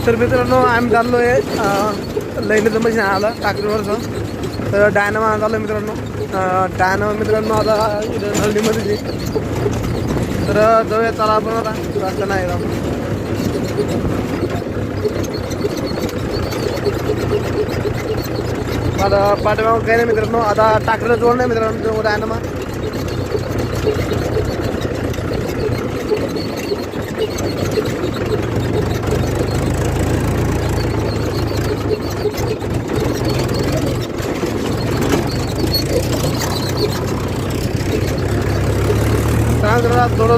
तर मित्रांनो आम्ही चाललो आहे लईनीचं मशीन आला टाकरीवरचं. तर डायनामा चाललो आहे मित्रांनो. डायनामा मित्रांनो आता इथं नळडीमध्ये तर जाऊया चला आपण आता रस्ता नाही आपण. आता पाठीमागं काही नाही मित्रांनो. आता टाकरीला जोड नाही मित्रांनो डायनामा.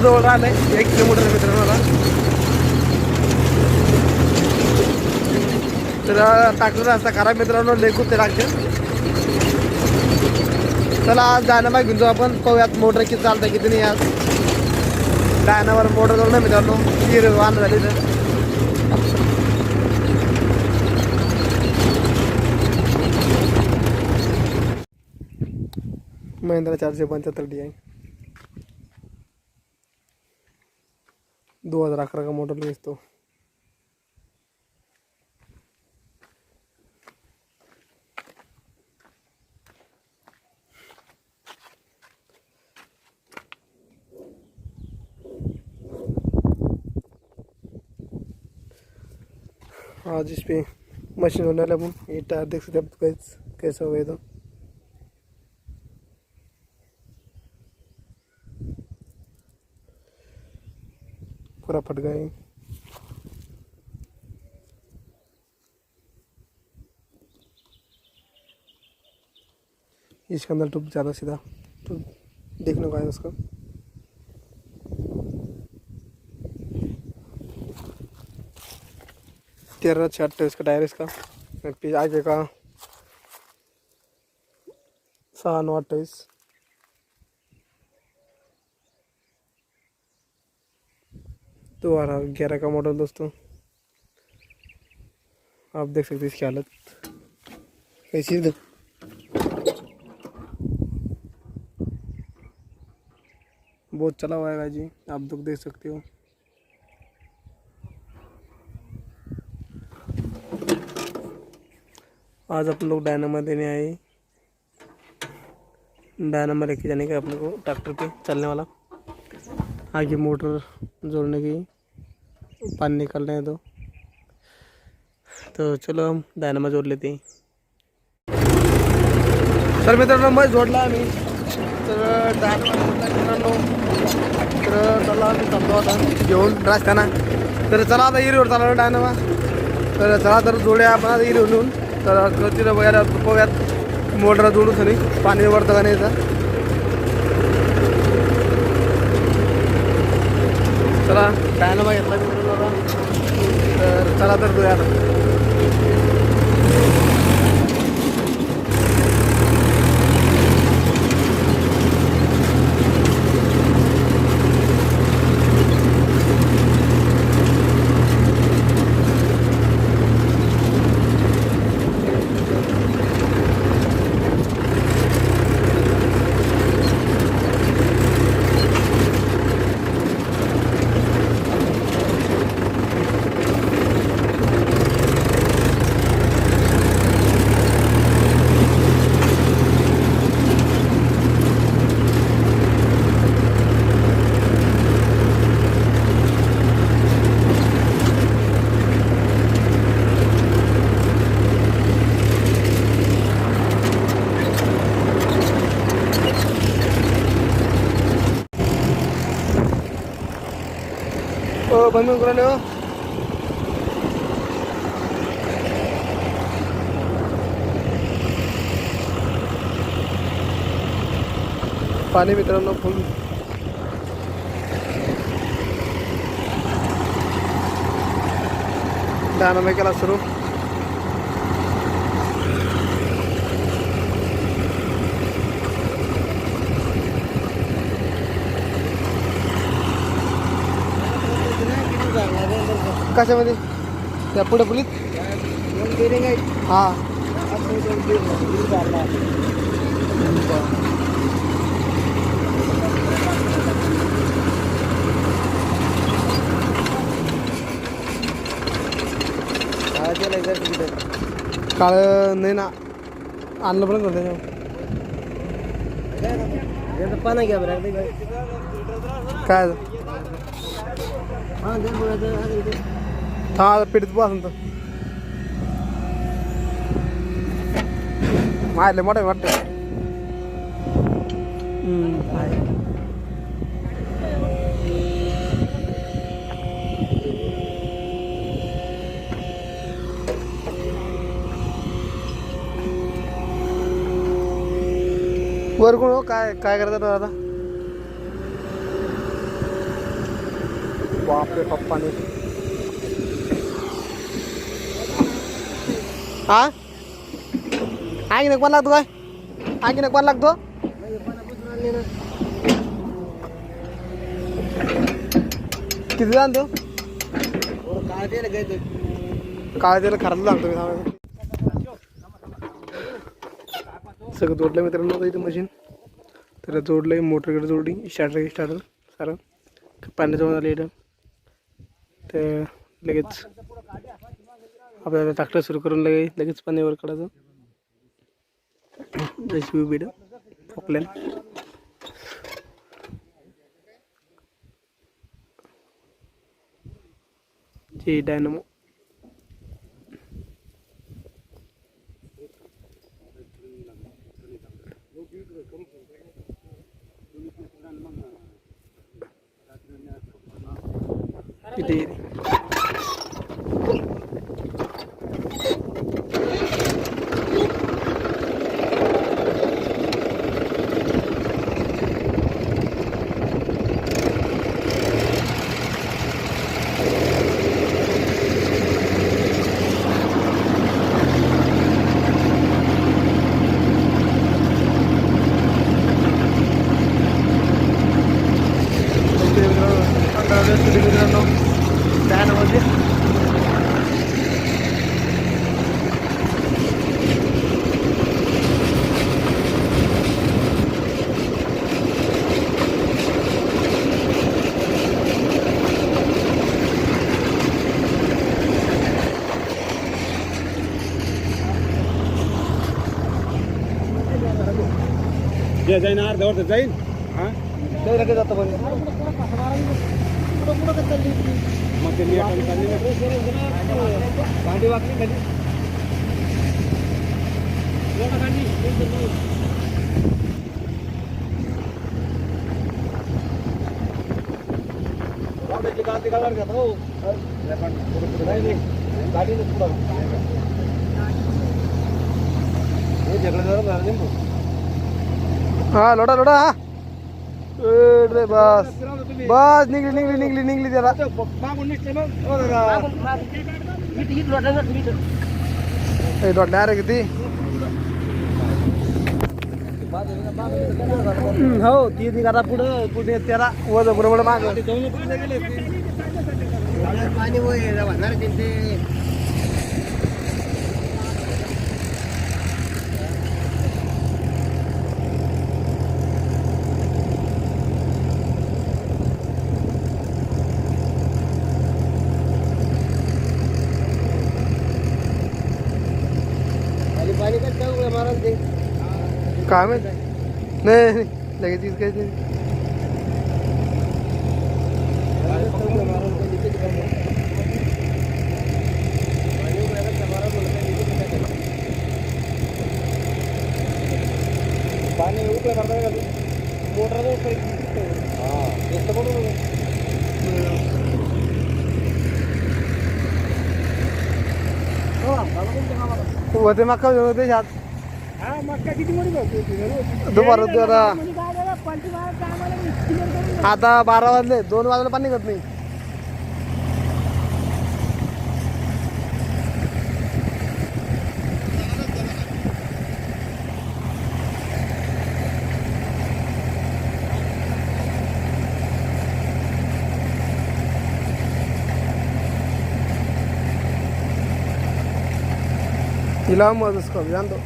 जवळ राहिलंय 1 किलोमीटर मित्रांनो आता. तर टाकलेला रस्ता खराब मित्रांनो, लय खूप ते टाकते. चला आज डायनामा घेऊन जाऊ आपण, पाहूयात मोटर किती चालतंय किती नाही. आज डायनावर मोटर जाऊ ना मित्रांनो, ती वाहन झाली तर. महिंद्रा 475 DI 2011 का मॉडल है तो. आज इस पे मशीन होने वाला अपन ये टायर देख सकते हैं कैसा हुआ है. तो पूरा फट गया है. इसके अंदर टूब ज़्यादा सीधा तो देखने को आया उसका. तेरह 28 का टायर इसका. आगे का 6-9-28. तो 2011 का मॉडल दोस्तों. आप देख सकते हैं इसकी हालत कैसी है. बहुत चला हुआ है जी, आप लोग देख सकते हो. आज अपन लोग डायनामा देने आए. डायनामा लेके जाने का अपने को ट्रैक्टर पे चलने वाला. आगे मोटर जोड़ने की, पानी निकालना है तो चलो हम डायनामा जोड़ लेते हैं. तर मित्रांनो मग जोडला आम्ही. तर डायनामा मित्रांनो, तर चला आम्ही चालतो आता घेऊन रस्त्याना. तर चला आता इरीवर चाललो डायनामा. तर चला तर जोड्या आपण आता इरीवर नेऊन तर तिथं वगैरे पोव्यात मोटर जोडू सनी पाणी वरतं का नाही तर. चला डायनामा घेतला मित्रांनो आता. तर चला तर जोया आता. बंद करून हो. पाणी मित्रांनो फुल. डायनामा केला सुरू. कशामध्ये त्या पुढे पुलीत हां. काळं नाही ना आणलं पण होतं त्याच्यावर पाना घ्या बरं काय हां था पेटीत बसून तर मारले मोठे वाटतं वर कोण हो काय काय करतात आता बापरे पप्पाने हा आणखी कोण लागतो काय आणखी कोण लागतो किती जाणतो काळ त्याला खराब लागतो मी सगळं जोडलं मित्रांनो इथं मशीन तर जोडलं आहे मोटरकडे जोडली स्टार्टर सारं पाणी जवळ आलं इथं तर लगेच आपल्याला ट्रॅक्टर सुरू करून लगेच पाणी वर काढायचं जशी बिड आपल्याला जे डायनमो इथे मित्रांनो डायनामध्ये जे जाईन अर्ध्यावर जाईल हां ते लगेच जातं पण मग ते भांडी वाकली खाली हा लोटा लोटा हा रे बस बस निघली त्याला लोटल्या रे किती हो ती निघाला पुढं पुढे त्याला वज बरोबर माग पाणी वाहणार ते पाणी काय महाराज ते काय माहित नाही लगेच तीच काही पाणी उकळं करता का मोटर हां जास्त पडून होते मका होते शात मक्का किती मोठी दुपार आता 12 वाजले 2 वाजले पाणी निघत नाही तिला मजच कमी जाणतो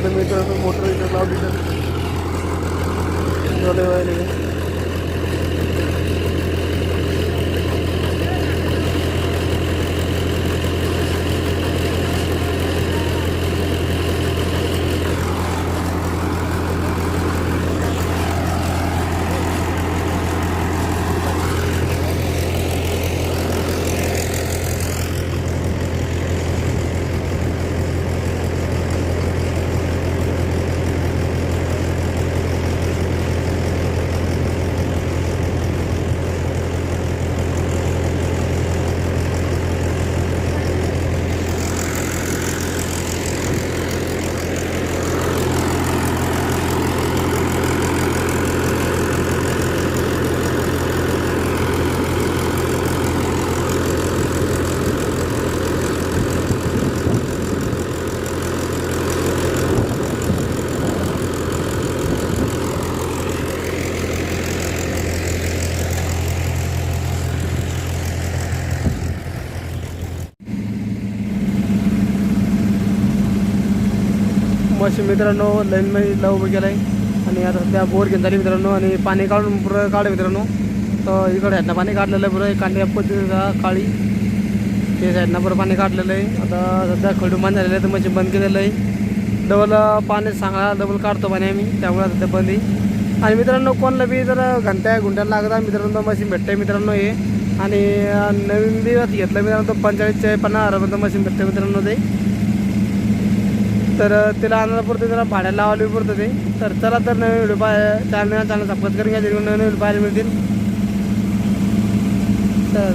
तर मित्रांनो मोटर इथं लावली तर डोले व्हायला मशीन मित्रांनो लाईनमध्ये लावू गेला आहे आणि आता सध्या बोर घेऊन झाली मित्रांनो आणि पाणी काढून पुरं काढ मित्रांनो. तर इकडे ह्यातनं पाणी काढलेलं आहे पुरं कांद्या पद्धतीचा काळी ते साईडनं पुरं पाणी काढलेलं आहे. आता सध्या खडून पाणी झालेलं आहे तर मशीन बंद केलेलं आहे. डबल पाणी सांगा डबल काढतो पाणी आम्ही त्यामुळे सध्या बंद आहे. आणि मित्रांनो कोणाला बी जर घंट्याला लागत आहे मित्रांनो मशीन भेटतं आहे मित्रांनो हे. आणि नवीन दिवस घेतलं मित्रांनो 45-50 मशीन भेटतं मित्रांनो ते. तर तिला आणायला पुरतं त्याला भाड्याला लावायला पुरतं ते. तर चला तर नवीन व्हिडिओ चॅनल सबस्क्राईब करून घ्या जेणेकरून नवीन व्हिडिओ पाहायला मिळतील. तर